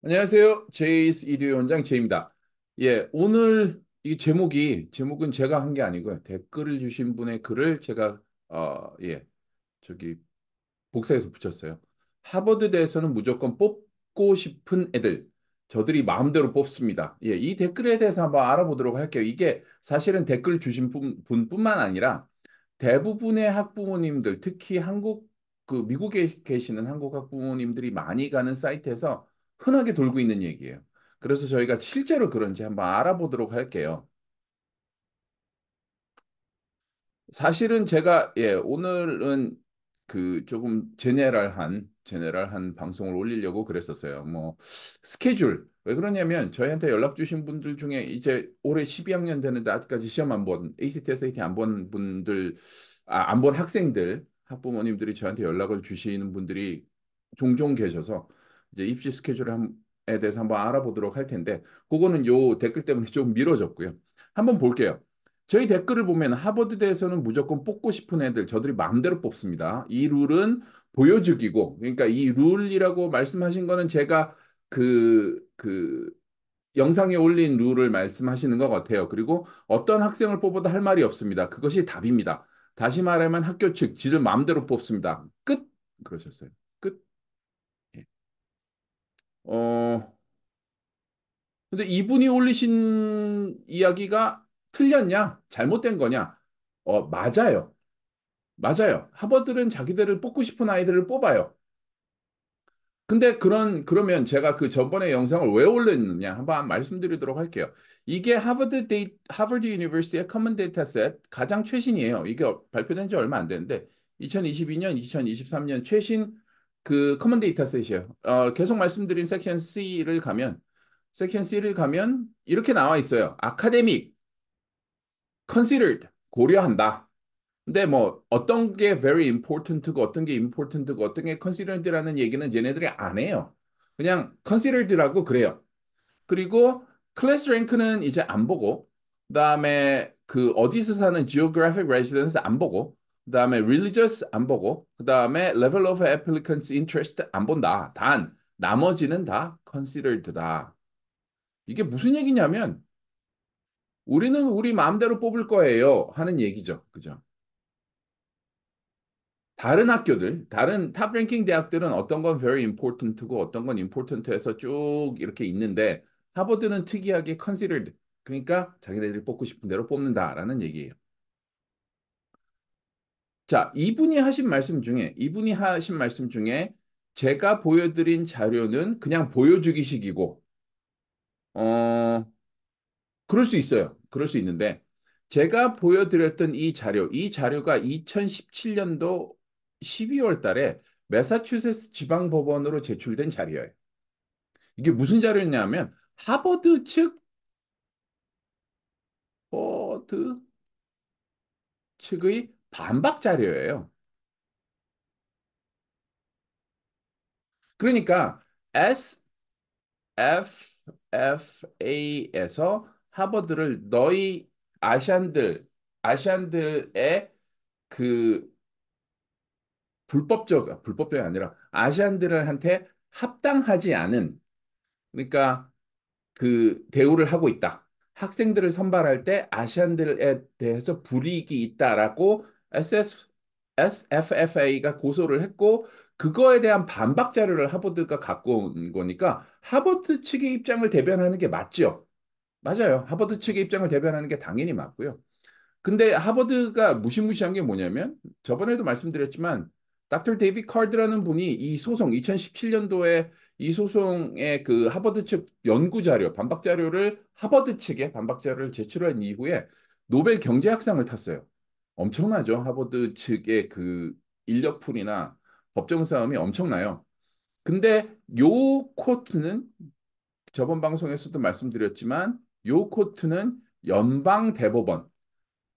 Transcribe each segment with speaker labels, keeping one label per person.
Speaker 1: 안녕하세요. 제이스 이듀 원장 제이입니다. 예, 오늘 이 제목은 제가 한 게 아니고요. 댓글을 주신 분의 글을 제가 저기 복사해서 붙였어요. 하버드 대에서는 무조건 뽑고 싶은 애들. 저들이 마음대로 뽑습니다. 예, 이 댓글에 대해서 한번 알아보도록 할게요. 이게 사실은 댓글 주신 분뿐만 아니라 대부분의 학부모님들, 특히 미국에 계시는 한국 학부모님들이 많이 가는 사이트에서 흔하게 돌고 있는 얘기예요. 그래서 저희가 실제로 그런지 한번 알아보도록 할게요. 사실은 제가 오늘은 그 조금 제네럴한 방송을 올리려고 그랬었어요. 뭐 스케줄 왜 그러냐면 저희한테 연락 주신 분들 중에 이제 올해 12학년 되는데 아직까지 시험 안 본 ACT, SAT 안 본 분들, 안 본 학생들, 학부모님들이 저한테 연락을 주시는 분들이 종종 계셔서 이제 입시 스케줄에 대해서 한번 알아보도록 할 텐데 그거는 요 댓글 때문에 좀 미뤄졌고요. 한번 볼게요. 저희 댓글을 보면 하버드대에서는 무조건 뽑고 싶은 애들 저들이 마음대로 뽑습니다. 이 룰은 보여주기고, 그러니까 이 룰이라고 말씀하신 거는 제가 그 영상에 올린 룰을 말씀하시는 것 같아요. 그리고 어떤 학생을 뽑아도 할 말이 없습니다. 그것이 답입니다. 다시 말하면 학교 측 지들 마음대로 뽑습니다. 끝. 그러셨어요. 끝. 예. 어, 근데 이분이 올리신 이야기가 틀렸냐? 잘못된 거냐? 맞아요. 맞아요. 하버드는 자기들을 뽑고 싶은 아이들을 뽑아요. 근데 그러면 제가 그 전번에 영상을 왜 올렸느냐 한번 말씀드리도록 할게요. 이게 하버드 유니버시티의 커먼 데이터셋 가장 최신이에요. 이게 발표된 지 얼마 안 됐는데 2022년, 2023년 최신 그 커먼 데이터셋이에요. 계속 말씀드린 섹션 C를 가면 이렇게 나와 있어요. 아카데믹, considered, 고려한다. 근데 뭐 어떤 게 very important고 어떤 게 important고 어떤 게 considered라는 얘기는 얘네들이 안 해요. 그냥 considered라고 그래요. 그리고 클래스 랭크는 이제 안 보고 그다음에 그 어디서 사는 geographic residence 안 보고 그다음에 religious 안 보고 그다음에 level of applicants interest 안 본다. 단 나머지는 다 considered다. 이게 무슨 얘기냐면 우리는 우리 마음대로 뽑을 거예요 하는 얘기죠. 그죠? 다른 탑 랭킹 대학들은 어떤 건 very important고 어떤 건 important해서 쭉 이렇게 있는데 하버드는 특이하게 considered. 그러니까 자기네들이 뽑고 싶은 대로 뽑는다라는 얘기예요. 자, 이분이 하신 말씀 중에 제가 보여드린 자료는 그냥 보여주기식이고, 어, 그럴 수 있어요. 그럴 수 있는데, 제가 보여드렸던 이 자료가 2017년도 12월 달에 매사추세츠 지방법원으로 제출된 자료예요. 이게 무슨 자료냐면, 하버드 측, 버드 측의 반박 자료예요. 그러니까, SFFA에서 하버드를 아시안들의 그 불법적이 아니라 아시안들한테 합당하지 않은, 그러니까 그 대우를 하고 있다. 학생들을 선발할 때 아시안들에 대해서 불이익이 있다라고 SFFA가 고소를 했고 그거에 대한 반박 자료를 하버드가 갖고 온 거니까 하버드 측의 입장을 대변하는 게 맞죠. 맞아요. 하버드 측의 입장을 대변하는 게 당연히 맞고요. 근데 하버드가 무시무시한 게 뭐냐면 저번에도 말씀드렸지만 닥터 데이비 카드라는 분이 이 소송 2017년도에 이 소송의 그 하버드 측 연구 자료, 반박 자료를 하버드 측에 반박 자료를 제출한 이후에 노벨 경제학상을 탔어요. 엄청나죠. 하버드 측의 그 인력풀이나 법정 싸움이 엄청나요. 근데 요 코트는 저번 방송에서도 말씀드렸지만 요 코트는 연방 대법원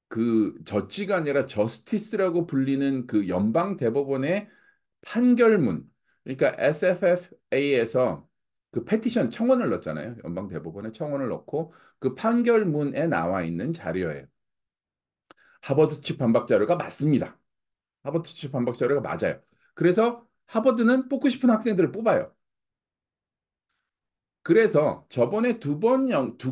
Speaker 1: 그 저지가 아니라 저스티스라고 불리는 그 연방 대법원의 판결문, 그러니까 SFFA에서 그 페티션 청원을 넣었잖아요. 연방 대법원에 청원을 넣고 그 판결문에 나와 있는 자료예요. 하버드 측 반박 자료가 맞습니다. 하버드 측 반박 자료가 맞아요. 그래서 하버드는 뽑고 싶은 학생들을 뽑아요. 그래서 저번에 두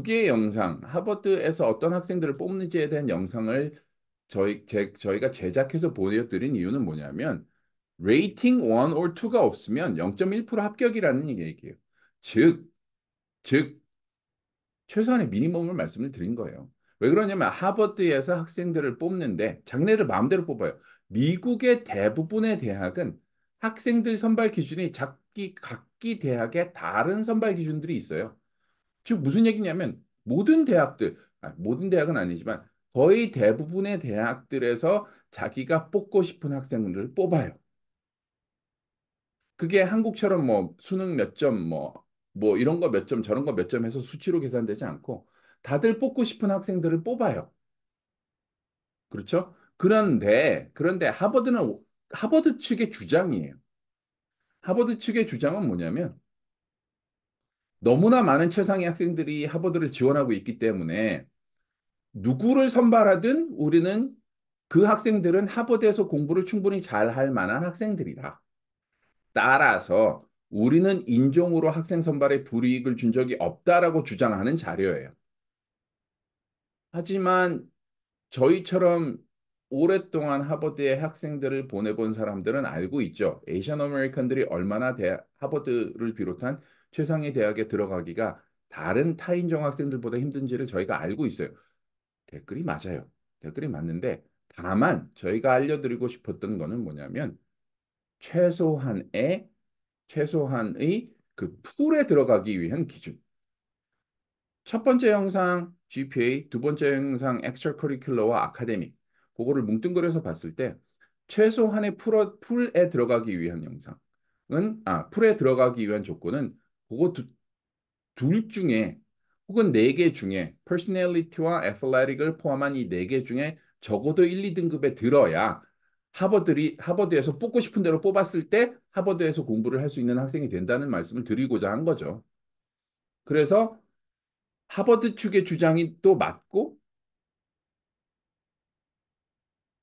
Speaker 1: 개의 영상, 하버드에서 어떤 학생들을 뽑는지에 대한 영상을 저희가 제작해서 보여드린 이유는 뭐냐면, 레이팅 1 or 2가 없으면 0.1% 합격이라는 얘기예요. 즉, 즉, 최소한의 미니멈을 말씀을 드린 거예요. 왜 그러냐면 하버드에서 학생들을 뽑는데 자기네들 마음대로 뽑아요. 미국의 대부분의 대학은 학생들 선발 기준이 각기 대학의 다른 선발 기준들이 있어요. 즉 무슨 얘기냐면 모든 대학은 아니지만 거의 대부분의 대학들에서 자기가 뽑고 싶은 학생들을 뽑아요. 그게 한국처럼 뭐 수능 몇 점, 뭐 이런 거 몇 점, 저런 거 몇 점 해서 수치로 계산되지 않고 다들 뽑고 싶은 학생들을 뽑아요. 그렇죠? 그런데 하버드 측의 주장이에요. 하버드 측의 주장은 뭐냐면 너무나 많은 최상위 학생들이 하버드를 지원하고 있기 때문에 누구를 선발하든 우리는 그 학생들은 하버드에서 공부를 충분히 잘 할 만한 학생들이다. 따라서 우리는 인종으로 학생 선발에 불이익을 준 적이 없다라고 주장하는 자료예요. 하지만 저희처럼 오랫동안 하버드에 학생들을 보내본 사람들은 알고 있죠. 에이션 아메리칸들이 얼마나 하버드를 비롯한 최상위 대학에 들어가기가 다른 타인종 학생들보다 힘든지를 저희가 알고 있어요. 댓글이 맞아요. 댓글이 맞는데 다만 저희가 알려드리고 싶었던 거는 뭐냐면 최소한의 최소한의 그 풀에 들어가기 위한 기준. 첫 번째 영상 GPA, 두 번째 영상 extracurricular와 아카데믹. 그거를 뭉뚱그려서 봤을 때 최소한의 풀에 들어가기 위한 풀에 들어가기 위한 조건은 그거 둘 중에 혹은 네 개 중에 personality와 athletic을 포함한 이 네 개 중에 적어도 1, 2등급에 들어야 하버드에서 뽑고 싶은 대로 뽑았을 때 하버드에서 공부를 할 수 있는 학생이 된다는 말씀을 드리고자 한 거죠. 그래서 하버드 측의 주장이 또 맞고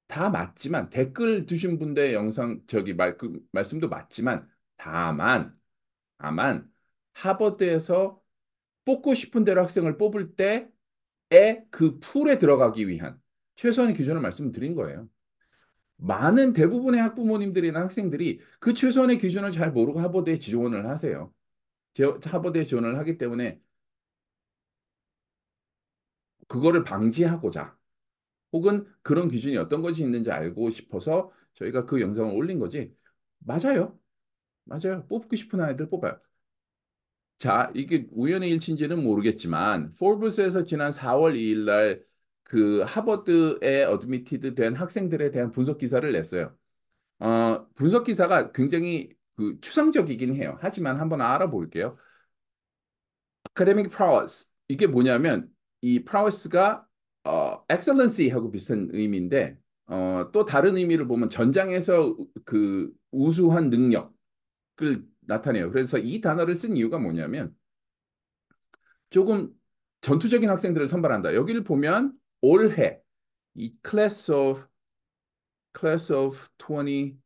Speaker 1: 다 맞지만 댓글 두신 분의 영상 그 말씀도 맞지만 다만 다만 하버드에서 뽑고 싶은 대로 학생을 뽑을 때의 그 풀에 들어가기 위한 최소한의 기준을 말씀드린 거예요. 많은 대부분의 학부모님들이나 학생들이 그 최소한의 기준을 잘 모르고 하버드에 지원을 하세요. 하버드에 지원을 하기 때문에 그거를 방지하고자 혹은 그런 기준이 어떤 것이 있는지 알고 싶어서 저희가 그 영상을 올린 거지. 맞아요. 맞아요. 뽑고 싶은 아이들 뽑아요. 자, 이게 우연의 일치인지는 모르겠지만, 포브스에서 지난 4월 2일 날 그 하버드에 어드미티드 된 학생들에 대한 분석 기사를 냈어요. 분석 기사가 굉장히 그 추상적이긴 해요. 하지만 한번 알아볼게요. academic prowess. 이게 뭐냐면 이 prowess가 excellency하고 비슷한 의미인데 또 다른 의미를 보면 전장에서 그 우수한 능력을 나타내요. 그래서 이 단어를 쓴 이유가 뭐냐면 조금 전투적인 학생들을 선발한다. 여기를 보면 올해 이 class of 2028은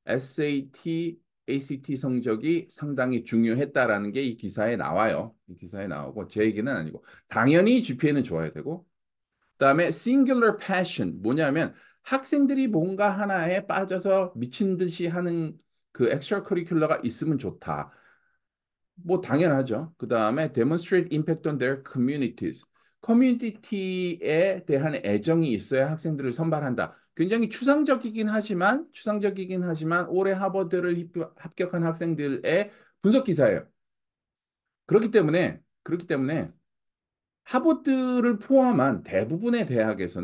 Speaker 1: SAT, ACT 성적이 상당히 중요했다라는 게 이 기사에 나와요. 이 기사에 나오고 제 얘기는 아니고 당연히 GPA는 좋아야 되고 그다음에 singular passion 뭐냐면 학생들이 뭔가 하나에 빠져서 미친 듯이 하는 그 extracurricular가 있으면 좋다. 뭐 당연하죠. 그다음에 demonstrate impact on their communities. 커뮤니티에 대한 애정이 있어야 학생들을 선발한다. 굉장히 추상적이긴 하지만 올해 하버드를 합격한 학생들의 분석 기사예요. 그렇기 때문에 하버드를 포함한 대부분의 대학에서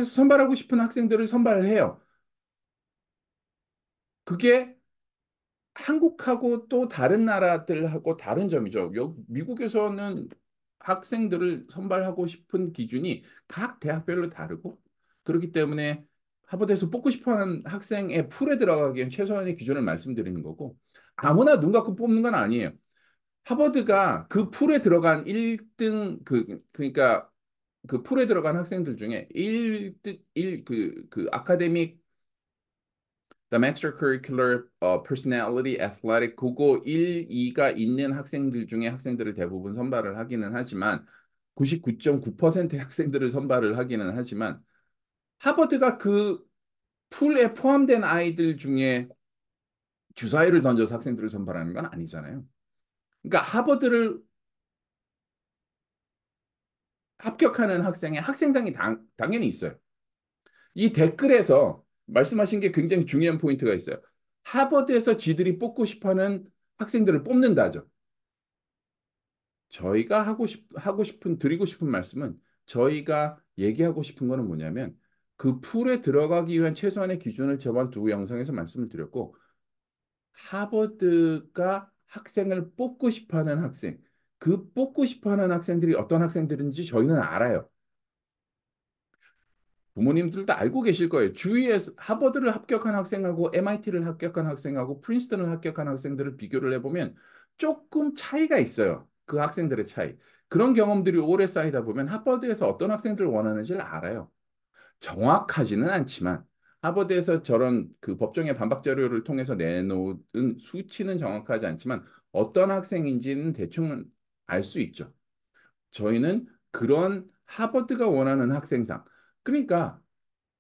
Speaker 1: 선발하고 싶은 학생들을 선발을 해요. 그게 한국하고 또 다른 나라들하고 다른 점이죠. 미국에서는 학생들을 선발하고 싶은 기준이 각 대학별로 다르고 그렇기 때문에 하버드에서 뽑고 싶어하는 학생의 풀에 들어가기 위한 최소한의 기준을 말씀드리는 거고 아무나 눈 감고 뽑는 건 아니에요. 하버드가 그 풀에 들어간 1등 그러니까 그 풀에 들어간 학생들 중에 1등 그 아카데믹 그다음에 extracurricular personality, athletic 그거 1, 2가 있는 학생들 중에 학생들을 대부분 선발을 하기는 하지만 99.9%의 학생들을 선발을 하기는 하지만 하버드가 그 풀에 포함된 아이들 중에 주사위를 던져서 학생들을 선발하는 건 아니잖아요. 그러니까 하버드를 합격하는 학생의 학생상이 당연히 있어요. 이 댓글에서 말씀하신 게 굉장히 중요한 포인트가 있어요. 하버드에서 지들이 뽑고 싶어하는 학생들을 뽑는다죠. 저희가 하고 싶은, 드리고 싶은 말씀은 저희가 얘기하고 싶은 거는 뭐냐면 그 풀에 들어가기 위한 최소한의 기준을 저번 두 영상에서 말씀을 드렸고 하버드가 학생을 뽑고 싶어하는 학생, 그 뽑고 싶어하는 학생들이 어떤 학생들인지 저희는 알아요. 부모님들도 알고 계실 거예요. 주위에서 하버드를 합격한 학생하고 MIT를 합격한 학생하고 프린스턴을 합격한 학생들을 비교를 해보면 조금 차이가 있어요. 그 학생들의 차이. 그런 경험들이 오래 쌓이다 보면 하버드에서 어떤 학생들을 원하는지를 알아요. 정확하지는 않지만 하버드에서 저런 그 법정의 반박 자료를 통해서 내놓은 수치는 정확하지 않지만 어떤 학생인지는 대충 알 수 있죠. 저희는 그런 하버드가 원하는 학생상. 그러니까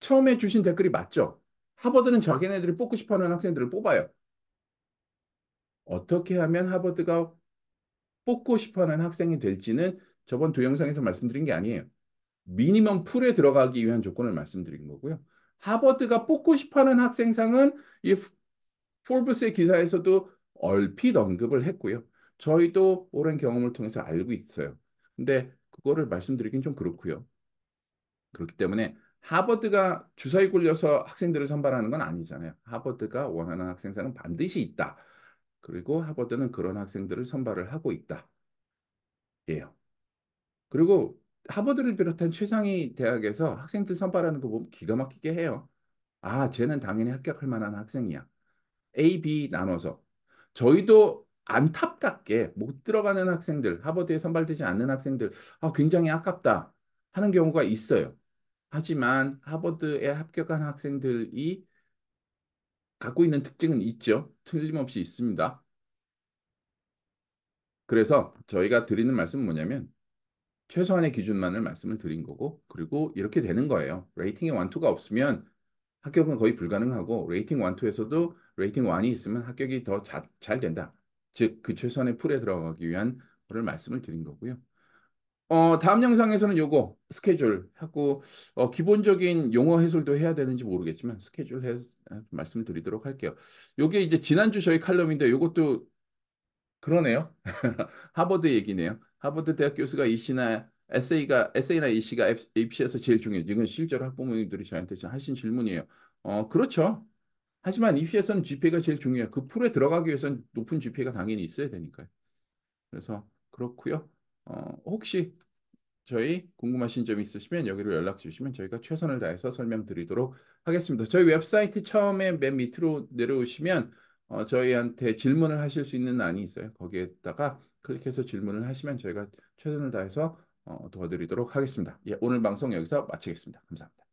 Speaker 1: 처음에 주신 댓글이 맞죠? 하버드는 자기네들이 뽑고 싶어하는 학생들을 뽑아요. 어떻게 하면 하버드가 뽑고 싶어하는 학생이 될지는 저번 두 영상에서 말씀드린 게 아니에요. 미니멈 풀에 들어가기 위한 조건을 말씀드린 거고요. 하버드가 뽑고 싶어하는 학생상은 이 포브스의 기사에서도 얼핏 언급을 했고요. 저희도 오랜 경험을 통해서 알고 있어요. 근데 그거를 말씀드리긴 좀 그렇고요. 그렇기 때문에 하버드가 주사위 굴려서 학생들을 선발하는 건 아니잖아요. 하버드가 원하는 학생상은 반드시 있다. 그리고 하버드는 그런 학생들을 선발을 하고 있다. 예요. 그리고 하버드를 비롯한 최상위 대학에서 학생들 선발하는 거 보면 기가 막히게 해요. 아, 쟤는 당연히 합격할 만한 학생이야. A, B 나눠서. 저희도 안타깝게 못 들어가는 학생들, 하버드에 선발되지 않는 학생들, 아, 굉장히 아깝다 하는 경우가 있어요. 하지만 하버드에 합격한 학생들이 갖고 있는 특징은 있죠. 틀림없이 있습니다. 그래서 저희가 드리는 말씀은 뭐냐면 최소한의 기준만을 말씀을 드린 거고 그리고 이렇게 되는 거예요. 레이팅이 1, 2가 없으면 합격은 거의 불가능하고 레이팅 1, 2에서도 레이팅 1이 있으면 합격이 더 잘 된다. 즉, 그 최소한의 풀에 들어가기 위한 거를 말씀을 드린 거고요. 다음 영상에서는 요거 스케줄 하고 기본적인 용어 해설도 해야 되는지 모르겠지만 스케줄 말씀을 드리도록 할게요. 요게 이제 지난주 저희 칼럼인데 요것도 그러네요. 하버드 얘기네요. 하버드 대학 교수가 이시나 에세이나 이시가 입시에서 제일 중요해요. 이건 실제로 학부모님들이 저한테 하신 질문이에요. 그렇죠. 하지만 입시에서는 GPA가 제일 중요해요. 그 풀에 들어가기 위해서는 높은 GPA가 당연히 있어야 되니까요. 그래서 그렇고요. 혹시 저희 궁금하신 점 있으시면 여기로 연락 주시면 저희가 최선을 다해서 설명드리도록 하겠습니다. 저희 웹사이트 처음에 맨 밑으로 내려오시면 저희한테 질문을 하실 수 있는欄이 있어요. 거기에다가 클릭해서 질문을 하시면 저희가 최선을 다해서 도와드리도록 하겠습니다. 예, 오늘 방송 여기서 마치겠습니다. 감사합니다.